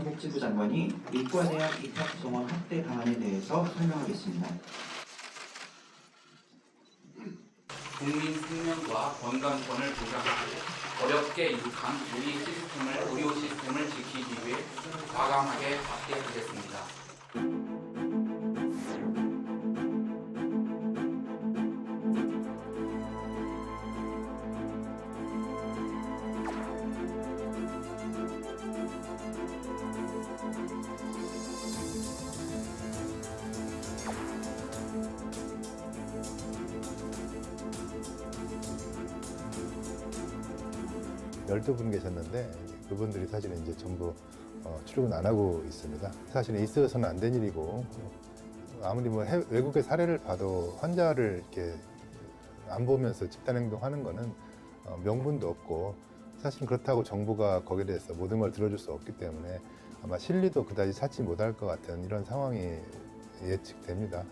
보건복지부 장관이 의과대학 입학 정원 확대 방안에 대해서 설명하겠습니다. 국민 생명과 건강권을 보장하고 어렵게 이룩한 의료 시스템을 지키기 위해 과감하게 합의하겠습니다. 열두 분 계셨는데 그분들이 사실은 이제 전부 출근 안 하고 있습니다. 사실은 있어서는 안 된 일이고 아무리 뭐 외국의 사례를 봐도 환자를 이렇게 안 보면서 집단행동하는 거는 명분도 없고 사실 그렇다고 정부가 거기에 대해서 모든 걸 들어줄 수 없기 때문에 아마 실리도 그다지 찾지 못할 것 같은 이런 상황이 예측됩니다.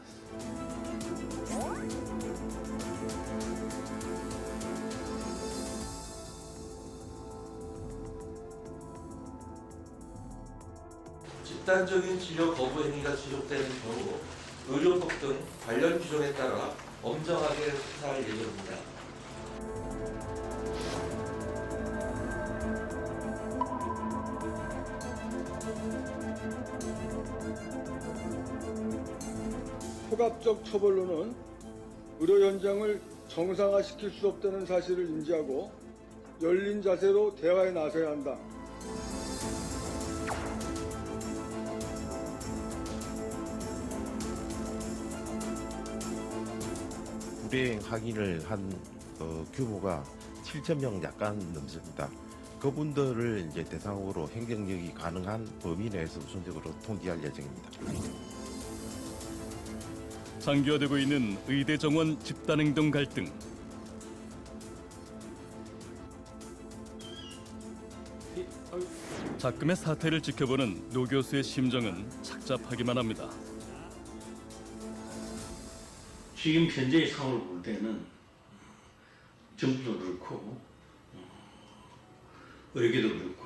집단적인 치료 거부 행위가 지속되는 경우 의료법 등 관련 규정에 따라 엄정하게 수사할 예정입니다. 포괄적 처벌로는 의료 현장을 정상화시킬 수 없다는 사실을 인지하고 열린 자세로 대화에 나서야 한다. 불이행 확인을 한 규모가 7,000명 약간 넘습니다. 그분들을 이제 대상으로 행정력이 가능한 범위 내에서 우선적으로 통지할 예정입니다. 장기화되고 있는 의대 정원 집단행동 갈등. 작금의 사태를 지켜보는 노 교수의 심정은 착잡하기만 합니다. 지금 현재의 상황을 볼 때는 정부도 그렇고 의료계도 그렇고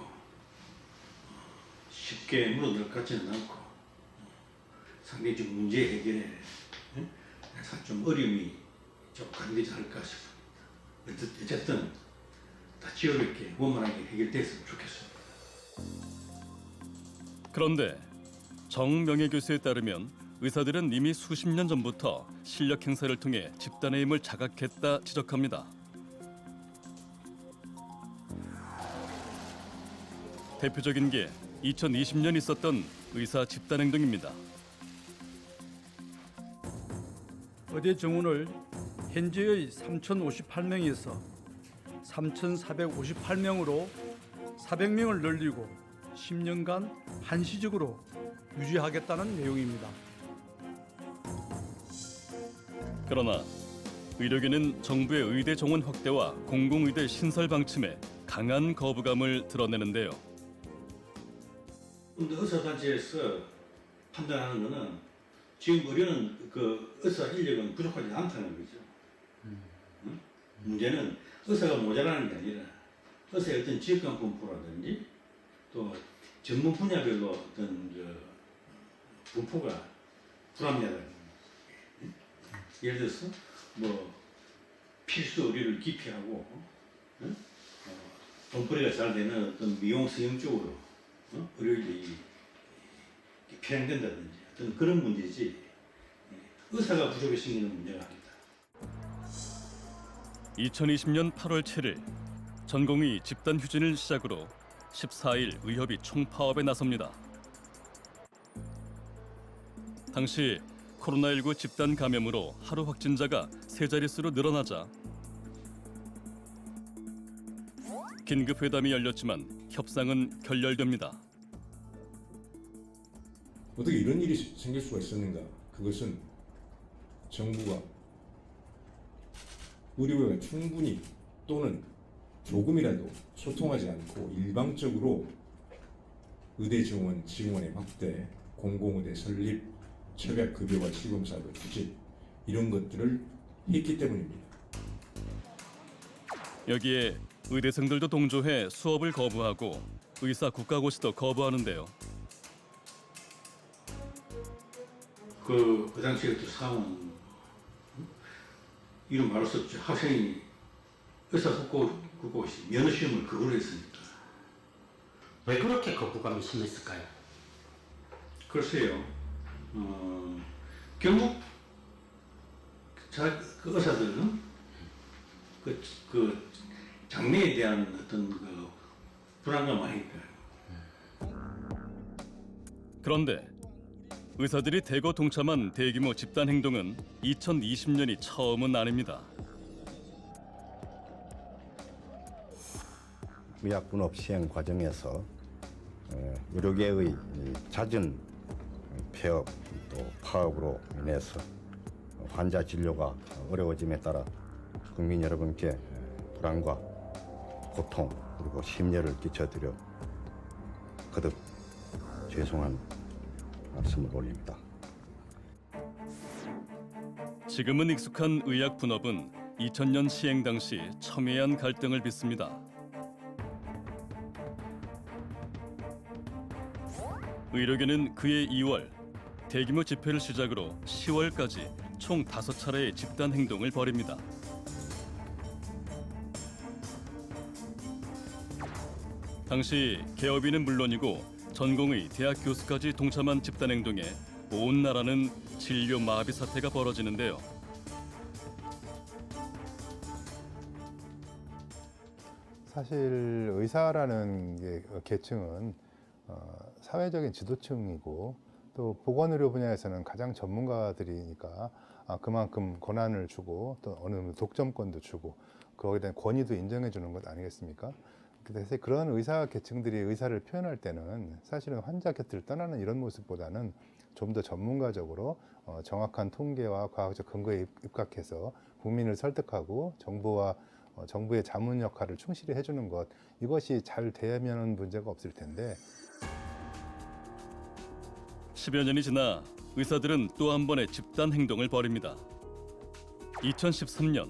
쉽게 물어들 것 같지는 않고 상당히 좀 문제 해결에 좀 어려움이 좀 가미되지 않을까 싶습니다. 어쨌든 다 지혜롭게 원만하게 해결됐으면 좋겠습니다. 그런데 정명애 교수에 따르면 의사들은 이미 수십 년 전부터 실력 행사를 통해 집단의 힘을 자각했다 지적합니다. 대표적인 게 2020년 있었던 의사 집단행동입니다. 의대 정원을 현재의 3,058명에서 3,458명으로 400명을 늘리고 10년간 한시적으로 유지하겠다는 내용입니다. 그러나 의료계는 정부의 의대 정원 확대와 공공의대 신설 방침에 강한 거부감을 드러내는데요. 근데 의사단체에서 판단하는 것은 지금 의료는 그 의사 인력은 부족하지 않다는 거죠. 응? 문제는 의사가 모자라는 게 아니라 의사의 어떤 지역간 분포라든지 또 전문 분야별로 어떤 분포가 불합리하다는 거예요. 예를 들어서 뭐 필수 의료를 기피하고 돈벌이가 잘 되는 어떤 미용 성형 쪽으로 의료인이 편향된다든지 어떤 그런 문제지 의사가 부족해 생기는 문제가 아니다. 2020년 8월 7일 전공의 집단 휴진을 시작으로 14일 의협이 총파업에 나섭니다. 당시 코로나19 집단 감염으로 하루 확진자가 3자릿수로 늘어나자 긴급 회담이 열렸지만 협상은 결렬됩니다. 어떻게 이런 일이 생길 수가 있었는가? 그것은 정부가 의료계가 충분히 또는 조금이라도 소통하지 않고 일방적으로 의대 정원, 직원의 확대, 공공의대 설립, 처약급여와 시범사도 추진 이런 것들을 했기 때문입니다. 여기에 의대생들도 동조해 수업을 거부하고 의사 국가고시도 거부하는데요. 그 당시에 또 상황은 이런 말을 썼죠. 학생이 의사 국고 면허 시험을 그걸로 했으니까. 왜 그렇게 거부감이 심했을까요? 글쎄요. 결국 그 의사들은 그 장래에 대한 어떤 그 불안감 아닐까요? 그런데 의사들이 대거 동참한 대규모 집단 행동은 2020년이 처음은 아닙니다. 의약분업 시행 과정에서 의료계의 잦은 폐업 또 파업으로 인해서 환자 진료가 어려워짐에 따라 국민 여러분께 불안과 고통 그리고 심려를 끼쳐드려 거듭 죄송한 말씀을 올립니다. 지금은 익숙한 의약 분업은 2000년 시행 당시 첨예한 갈등을 빚습니다. 의료계는 그해 2월 대규모 집회를 시작으로 10월까지 총 5차례의 집단 행동을 벌입니다. 당시 개업인은 물론이고 전공의 대학 교수까지 동참한 집단 행동에 온 나라는 진료 마비 사태가 벌어지는데요. 사실 의사라는 계층은 사회적인 지도층이고 또 보건의료 분야에서는 가장 전문가들이니까 그만큼 권한을 주고 또 어느 정도 독점권도 주고 거기에 대한 권위도 인정해 주는 것 아니겠습니까? 그래서 그런 의사 계층들이 의사를 표현할 때는 사실은 환자 곁을 떠나는 이런 모습보다는 좀 더 전문가적으로 정확한 통계와 과학적 근거에 입각해서 국민을 설득하고 정부와 정부의 자문 역할을 충실히 해주는 것, 이것이 잘 되면 문제가 없을 텐데 10여 년이 지나 의사들은 또 한 번의 집단 행동을 벌입니다. 2013년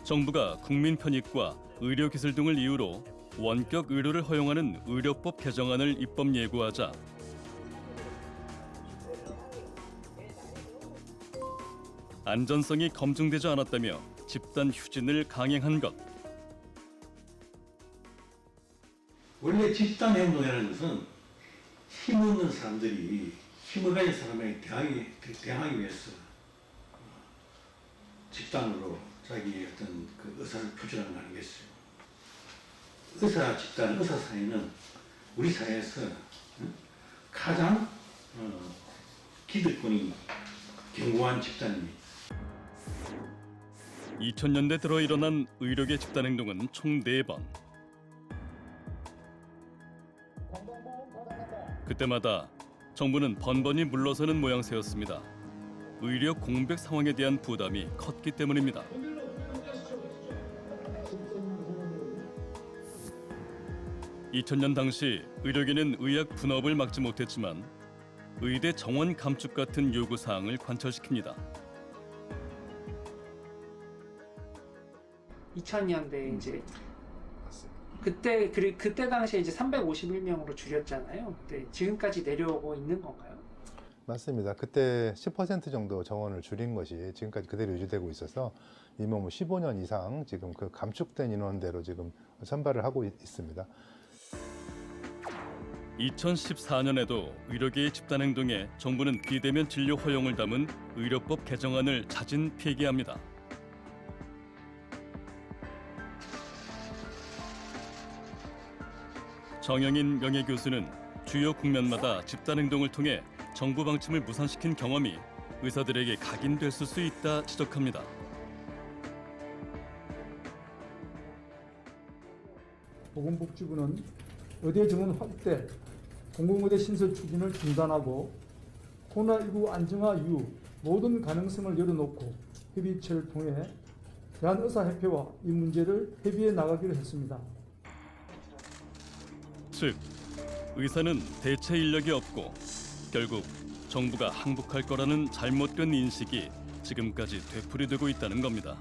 정부가 국민 편익과 의료기술 등을 이유로 원격 의료를 허용하는 의료법 개정안을 입법 예고하자 안전성이 검증되지 않았다며 집단 휴진을 강행한 것. 원래 집단 행동이라는 것은 힘없는 사람들이 힘을 가진 사람에게 대항하기 위해서 집단으로 자기의 어떤 그 의사를 표출하는 거 아니겠어요? 의사 집단, 의사 사회는 우리 사회에서 가장 기득권이 견고한 집단입니다. 2000년대 들어 일어난 의료계 집단 행동은 총 4번. 그때마다 정부는 번번이 물러서는 모양새였습니다. 의료 공백 상황에 대한 부담이 컸기 때문입니다. (2000년) 당시 의료계는 의약 분업을 막지 못했지만 의대 정원 감축 같은 요구 사항을 관철시킵니다. 2000년대 이제 그때 당시에 이제 351명으로 줄였잖아요. 근데 지금까지 내려오고 있는 건가요? 맞습니다. 그때 10% 정도 정원을 줄인 것이 지금까지 그대로 유지되고 있어서 이미 15년 이상 지금 그 감축된 인원대로 지금 선발을 하고 있습니다. 2014년에도 의료계의 집단 행동에 정부는 비대면 진료 허용을 담은 의료법 개정안을 자진 폐기합니다. 정영인 명예교수는 주요 국면마다 집단 행동을 통해 정부 방침을 무산시킨 경험이 의사들에게 각인됐을 수 있다 지적합니다. 보건복지부는 의대 정원 확대, 공공의대 신설 추진을 중단하고 코로나19 안정화 이후 모든 가능성을 열어놓고 협의체를 통해 대한의사협회와 이 문제를 협의해 나가기로 했습니다. 즉, 의사는 대체 인력이 없고 결국 정부가 항복할 거라는 잘못된 인식이 지금까지 되풀이되고 있다는 겁니다.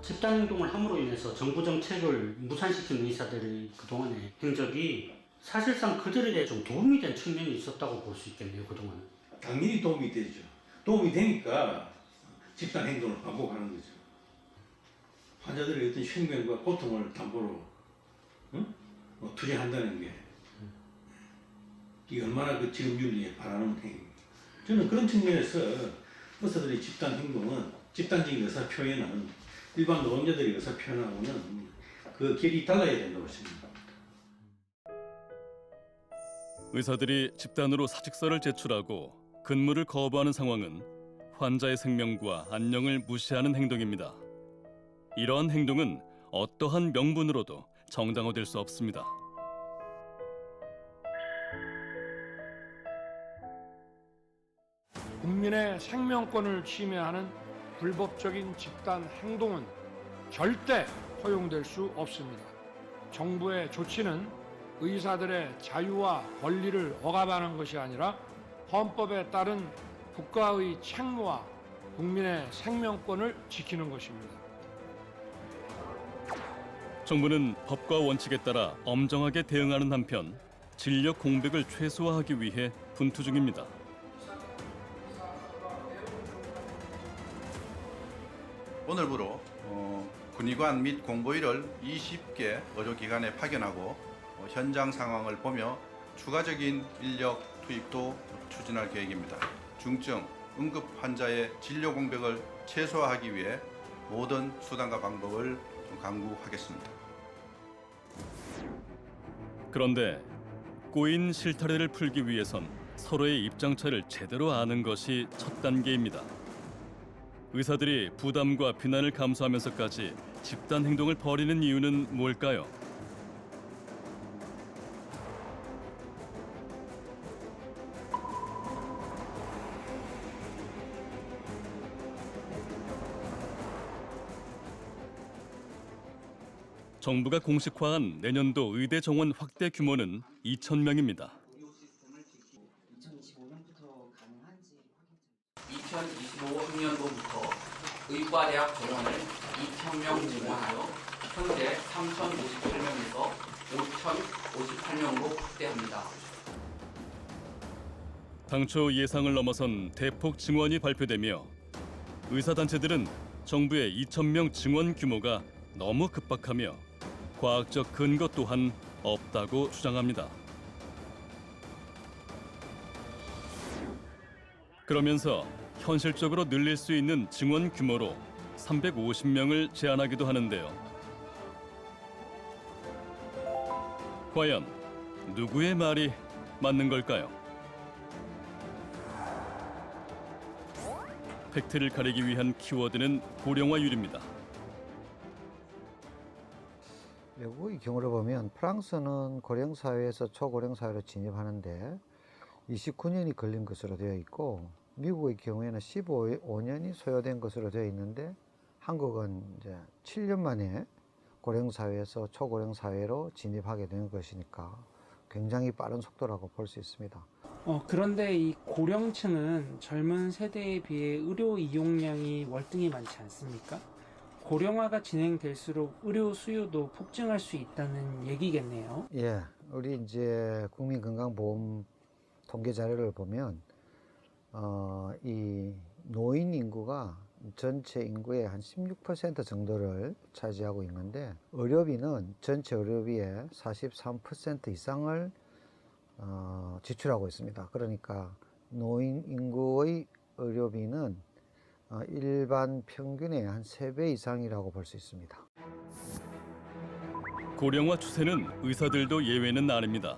집단 행동을 함으로 인해서 정부 정책을 무산시킨 의사들의 그동안의 행적이 사실상 그들에게 좀 도움이 된 측면이 있었다고 볼 수 있겠네요, 그동안은. 당연히 도움이 되죠. 도움이 되니까 집단 행동을 반복하는 거죠. 환자들의 어떤 생명과 고통을 담보로 투쟁한다는 게 이게 얼마나 그 지름윤리에 바라는 행위입니다. 저는 그런 측면에서 의사들의 집단 행동은 집단적인 의사 표현은 일반 노동자들의 의사 표현하고는 그 결이 달라야 된다고 생각합니다. 의사들이 집단으로 사직서를 제출하고 근무를 거부하는 상황은 환자의 생명과 안녕을 무시하는 행동입니다. 이러한 행동은 어떠한 명분으로도 정당화될 수 없습니다. 국민의 생명권을 침해하는 불법적인 집단 행동은 절대 허용될 수 없습니다. 정부의 조치는 의사들의 자유와 권리를 억압하는 것이 아니라 헌법에 따른 국가의 책무와 국민의 생명권을 지키는 것입니다. 정부는 법과 원칙에 따라 엄정하게 대응하는 한편 진료 공백을 최소화하기 위해 분투 중입니다. 오늘부로 군의관 및 공보위를 20개 의료기관에 파견하고 현장 상황을 보며 추가적인 인력 투입도 추진할 계획입니다. 중증, 응급 환자의 진료 공백을 최소화하기 위해 모든 수단과 방법을 강구하겠습니다. 그런데 꼬인 실타래를 풀기 위해선 서로의 입장차를 제대로 아는 것이 첫 단계입니다. 의사들이 부담과 비난을 감수하면서까지 집단 행동을 벌이는 이유는 뭘까요? 정부가 공식화한 내년도 의대 정원 확대 규모는 2,000명입니다. 2025학년도부터 의과대학 정원을 2,000명 증원하여 현재 3,057명에서 5,058명으로 확대합니다. 당초 예상을 넘어선 대폭 증원이 발표되며 의사단체들은 정부의 2,000명 증원 규모가 너무 급박하며 과학적 근거 또한 없다고 주장합니다. 그러면서 현실적으로 늘릴 수 있는 증원 규모로 350명을 제한하기도 하는데요. 과연 누구의 말이 맞는 걸까요? 팩트를 가리기 위한 키워드는 고령화율입니다. 외국의 경우를 보면 프랑스는 고령 사회에서 초고령 사회로 진입하는데 29년이 걸린 것으로 되어 있고 미국의 경우에는 15년이 소요된 것으로 되어 있는데 한국은 이제 7년 만에 고령 사회에서 초고령 사회로 진입하게 된 것이니까 굉장히 빠른 속도라고 볼 수 있습니다. 그런데 이 고령층은 젊은 세대에 비해 의료 이용량이 월등히 많지 않습니까? 고령화가 진행될수록 의료 수요도 폭증할 수 있다는 얘기겠네요. 예, 우리 이제 국민건강보험 통계 자료를 보면 이 노인 인구가 전체 인구의 한 16% 정도를 차지하고 있는데 의료비는 전체 의료비의 43% 이상을 지출하고 있습니다. 그러니까 노인 인구의 의료비는 일반 평균의 한 3배 이상이라고 볼 수 있습니다. 고령화 추세는 의사들도 예외는 아닙니다.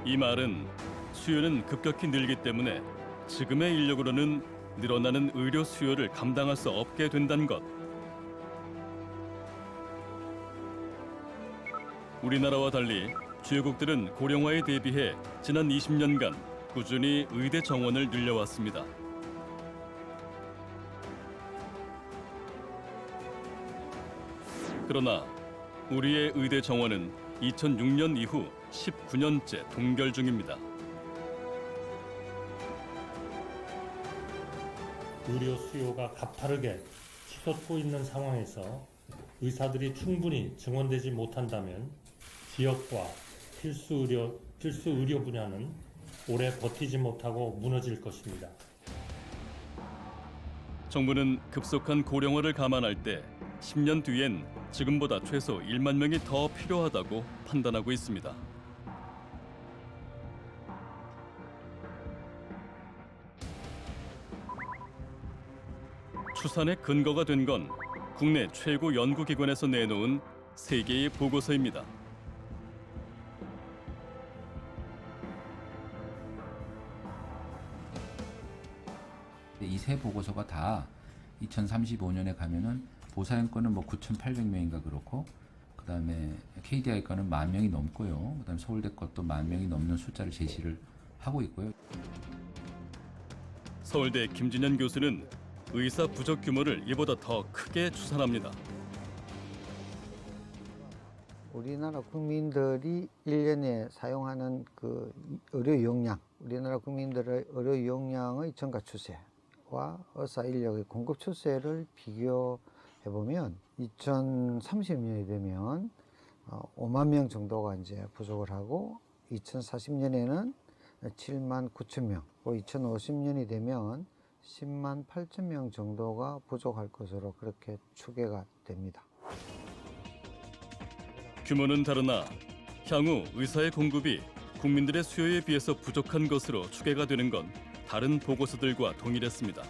이 말은 수요는 급격히 늘기 때문에 지금의 인력으로는 늘어나는 의료 수요를 감당할 수 없게 된다는 것. 우리나라와 달리 주요국들은 고령화에 대비해 지난 20년간 꾸준히 의대 정원을 늘려왔습니다. 그러나 우리의 의대 정원은 2006년 이후 19년째 동결 중입니다. 의료 수요가 가파르게 치솟고 있는 상황에서 의사들이 충분히 증원되지 못한다면 지역과 필수 의료 분야는 오래 버티지 못하고 무너질 것입니다. 정부는 급속한 고령화를 감안할 때 10년 뒤엔 지금보다 최소 1만 명이 더 필요하다고 판단하고 있습니다. 추산의 근거가 된 건 국내 최고 연구기관에서 내놓은 3개의 보고서입니다. 이 세 보고서가 다 2035년에 가면은 보사형 거는 뭐 9,800명인가 그렇고, 그다음에 KDI 거는 10,000명이 넘고요. 그다음에 서울대 것도 10,000명이 넘는 숫자를 제시를 하고 있고요. 서울대 김진현 교수는 의사 부족 규모를 이보다 더 크게 추산합니다. 우리나라 국민들이 1년에 사용하는 그 의료 용량, 우리나라 국민들의 의료 용량의 증가 추세와 의사 인력의 공급 추세를 비교해 보면 2030년이 되면 5만 명 정도가 이제 부족을 하고 2040년에는 7만 9천 명, 2050년이 되면 10만 8천 명 정도가 부족할 것으로 그렇게 추계가 됩니다. 규모는 다르나 향후 의사의 공급이 국민들의 수요에 비해서 부족한 것으로 추계가 되는 건 다른 보고서들과 동일했습니다.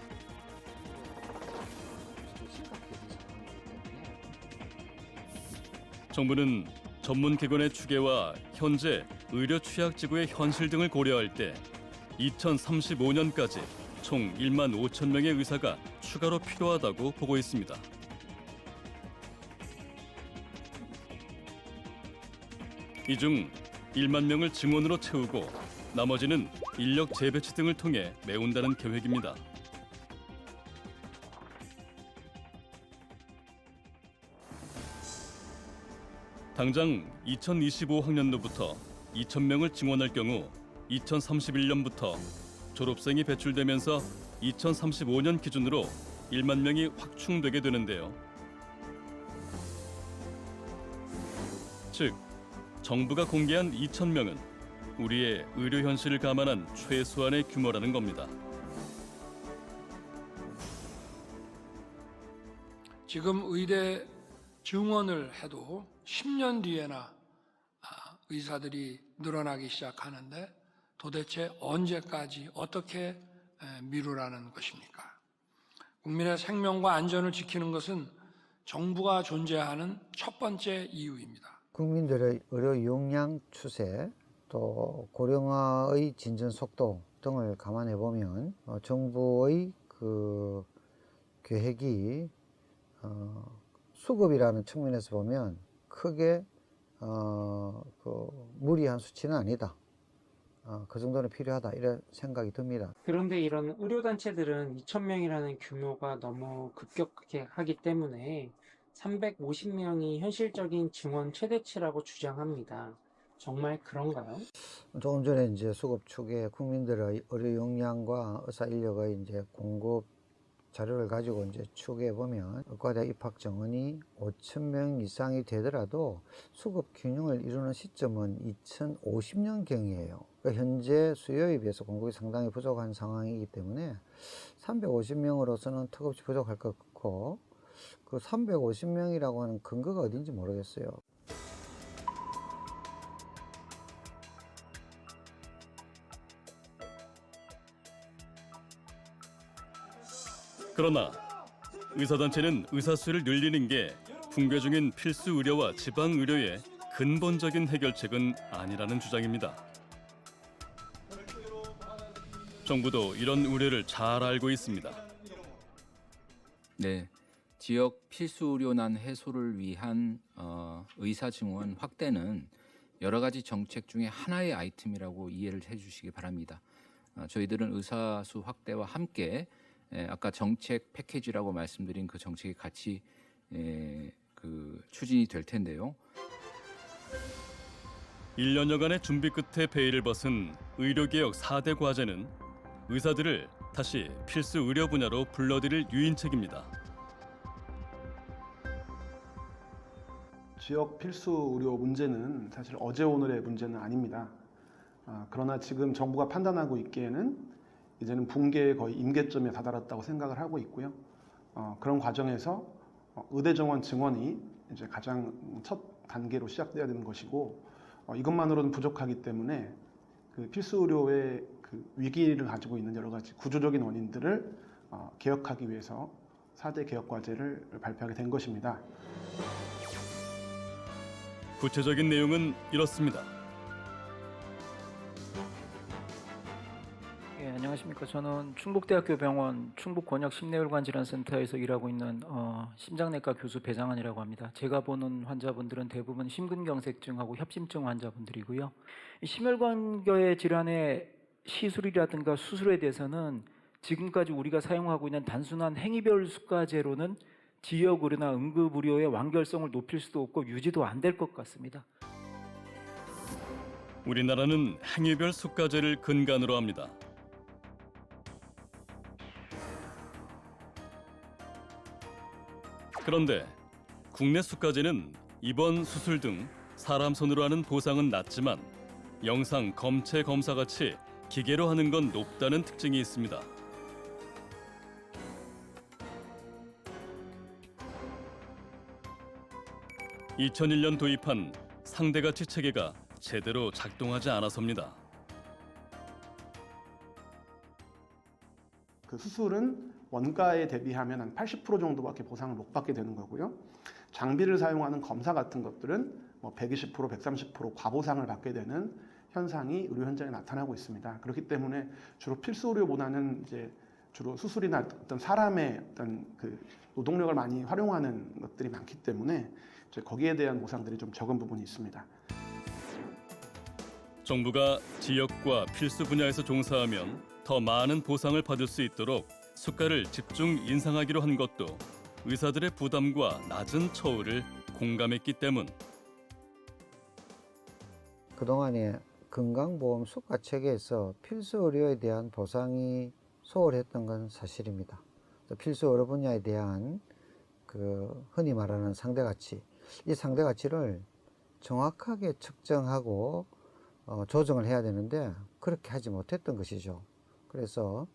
정부는 전문기관의 추계와 현재 의료 취약지구의 현실 등을 고려할 때 2035년까지 총 1만 5천 명의 의사가 추가로 필요하다고 보고 있습니다. 이 중 1만 명을 증원으로 채우고 나머지는 인력 재배치 등을 통해 메운다는 계획입니다. 당장 2025학년도부터 2,000명을 증원할 경우 2031년부터 졸업생이 배출되면서 2035년 기준으로 1만 명이 확충되게 되는데요. 즉, 정부가 공개한 2,000명은 우리의 의료 현실을 감안한 최소한의 규모라는 겁니다. 지금 의대 증원을 해도 10년 뒤에나 의사들이 늘어나기 시작하는데 도대체 언제까지 어떻게 미루라는 것입니까? 국민의 생명과 안전을 지키는 것은 정부가 존재하는 첫 번째 이유입니다. 국민들의 의료 용량 추세, 또 고령화의 진전 속도 등을 감안해 보면 정부의 그 계획이 수급이라는 측면에서 보면 크게 무리한 수치는 아니다. 그 정도는 필요하다 이런 생각이 듭니다. 그런데 이런 의료단체들은 2,000명이라는 규모가 너무 급격하기 때문에 350명이 현실적인 증원 최대치라고 주장합니다. 정말 그런가요? 조금 전에 이제 수급 축에 국민들의 의료 용량과 의사 인력의 이제 공급 자료를 가지고 이제 추계해 보면 의과대 입학 정원이 5,000명 이상이 되더라도 수급 균형을 이루는 시점은 2050년경이에요. 그러니까 현재 수요에 비해서 공급이 상당히 부족한 상황이기 때문에 350명으로서는 턱없이 부족할 것 같고, 그 350명이라고 하는 근거가 어딘지 모르겠어요. 그러나 의사단체는 의사수를 늘리는 게 붕괴 중인 필수 의료와 지방 의료의 근본적인 해결책은 아니라는 주장입니다. 정부도 이런 우려를 잘 알고 있습니다. 네, 지역 필수 의료난 해소를 위한 의사 증원 확대는 여러 가지 정책 중에 하나의 아이템이라고 이해를 해주시기 바랍니다. 저희들은 의사수 확대와 함께 아까 정책 패키지라고 말씀드린 그 정책이 같이 추진이 될 텐데요. 1년여간의 준비 끝에 베일을 벗은 의료개혁 4대 과제는 의사들을 다시 필수 의료 분야로 불러들일 유인책입니다. 지역 필수 의료 문제는 사실 어제 오늘의 문제는 아닙니다. 그러나 지금 정부가 판단하고 있기에는 이제는 붕괴의 거의 임계점에 다다랐다고 생각을 하고 있고요. 그런 과정에서 의대 정원 증원이 이제 가장 첫 단계로 시작돼야 되는 것이고, 이것만으로는 부족하기 때문에 그 필수 의료의 그 위기를 가지고 있는 여러 가지 구조적인 원인들을 개혁하기 위해서 4대 개혁 과제를 발표하게 된 것입니다. 구체적인 내용은 이렇습니다. 예, 안녕하십니까. 저는 충북대학교 병원 충북권역심내혈관질환센터에서 일하고 있는 심장내과 교수 배장환이라고 합니다. 제가 보는 환자분들은 대부분 심근경색증하고 협심증 환자분들이고요. 이 심혈관계 질환의 시술이라든가 수술에 대해서는 지금까지 우리가 사용하고 있는 단순한 행위별 수가제로는 지역 의료나 응급 의료의 완결성을 높일 수도 없고 유지도 안 될 것 같습니다. 우리나라는 행위별 수가제를 근간으로 합니다. 그런데 국내 수가제는 입원, 수술 등 사람 손으로 하는 보상은 낮지만 영상, 검체, 검사같이 기계로 하는 건 높다는 특징이 있습니다. (2001년) 도입한 상대가치 체계가 제대로 작동하지 않아서입니다. 그 수술은 원가에 대비하면 한 80% 정도밖에 보상을 못 받게 되는 거고요. 장비를 사용하는 검사 같은 것들은 뭐 120%, 130% 과보상을 받게 되는 현상이 의료 현장에 나타나고 있습니다. 그렇기 때문에 주로 필수 의료보다는 이제 주로 수술이나 어떤 사람의 어떤 그 노동력을 많이 활용하는 것들이 많기 때문에 이제 거기에 대한 보상들이 좀 적은 부분이 있습니다. 정부가 지역과 필수 분야에서 종사하면 더 많은 보상을 받을 수 있도록 수가를 집중 인상하기로 한 것도 의사들의 부담과 낮은 처우를 공감했기 때문. 그동안에 건강보험 수가 체계에서 필수 의료에 대한 보상이 소홀했던 건 사실입니다. 필수 의료 분야에 대한 그 흔히 말하는 상대가치, 이 상대가치를 정확하게 측정하고 조정을 해야 되는데 그렇게 하지 못했던 것이죠. 그래서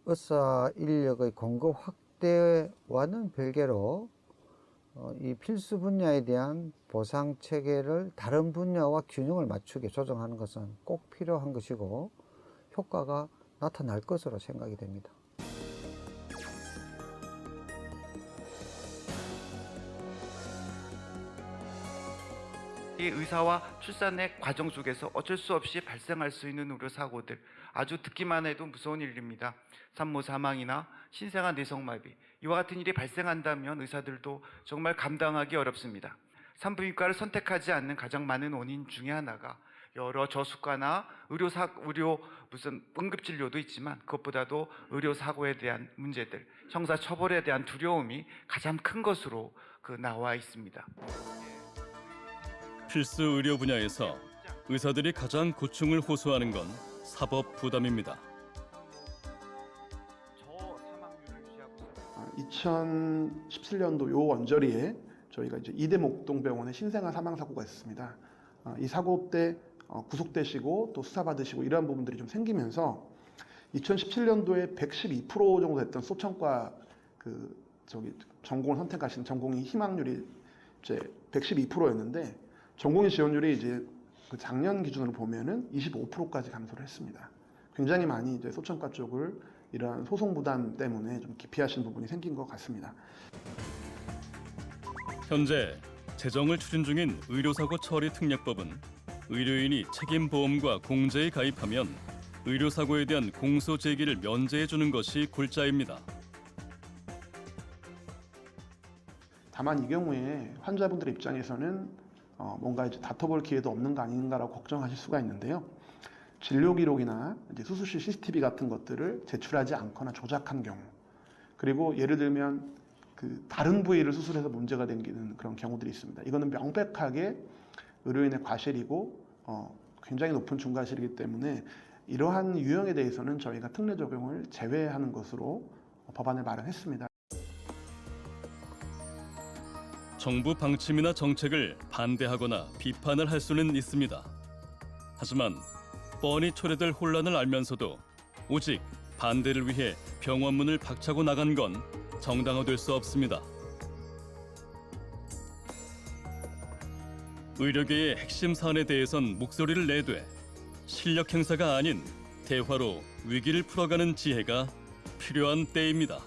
의사 인력의 공급 확대와는 별개로 이 필수 분야에 대한 보상 체계를 다른 분야와 균형을 맞추게 조정하는 것은 꼭 필요한 것이고 효과가 나타날 것으로 생각이 됩니다. 이 의사와 출산의 과정 속에서 어쩔 수 없이 발생할 수 있는 의료사고들, 아주 듣기만 해도 무서운 일입니다. 산모 사망이나 신생아 뇌성마비, 이와 같은 일이 발생한다면 의사들도 정말 감당하기 어렵습니다. 산부인과를 선택하지 않는 가장 많은 원인 중에 하나가 여러 저수가나 의료 무슨 응급진료도 있지만 그것보다도 의료사고에 대한 문제들, 형사처벌에 대한 두려움이 가장 큰 것으로 나와 있습니다. 필수 의료 분야에서 의사들이 가장 고충을 호소하는 건 사법 부담입니다. 2017년도 요 언저리에 저희가 이제 이대목동병원에 신생아 사망 사고가 있었습니다. 이 사고 때 구속되시고 또 수사받으시고 이러한 부분들이 좀 생기면서 2017년도에 112% 정도 됐던 소청과 전공을 선택하시는 전공의 희망률이 이제 112%였는데 전공의 지원율이 이제 그 작년 기준으로 보면은 25%까지 감소를 했습니다. 굉장히 많이 이제 소청과 쪽을 이러한 소송 부담 때문에 좀 기피하시는 부분이 생긴 것 같습니다. 현재 제정을 추진 중인 의료사고 처리 특례법은 의료인이 책임보험과 공제에 가입하면 의료사고에 대한 공소 제기를 면제해 주는 것이 골자입니다. 다만 이 경우에 환자분들 입장에서는 뭔가 이제 다퉈볼 기회도 없는 거 아닌가라고 걱정하실 수가 있는데요. 진료 기록이나 이제 수술실 CCTV 같은 것들을 제출하지 않거나 조작한 경우, 그리고 예를 들면 그 다른 부위를 수술해서 문제가 생기는 그런 경우들이 있습니다. 이거는 명백하게 의료인의 과실이고 굉장히 높은 중과실이기 때문에 이러한 유형에 대해서는 저희가 특례 적용을 제외하는 것으로 법안을 마련했습니다. 정부 방침이나 정책을 반대하거나 비판을 할 수는 있습니다. 하지만 뻔히 초래될 혼란을 알면서도 오직 반대를 위해 병원 문을 박차고 나간 건 정당화될 수 없습니다. 의료계의 핵심 사안에 대해선 목소리를 내되 실력 행사가 아닌 대화로 위기를 풀어가는 지혜가 필요한 때입니다.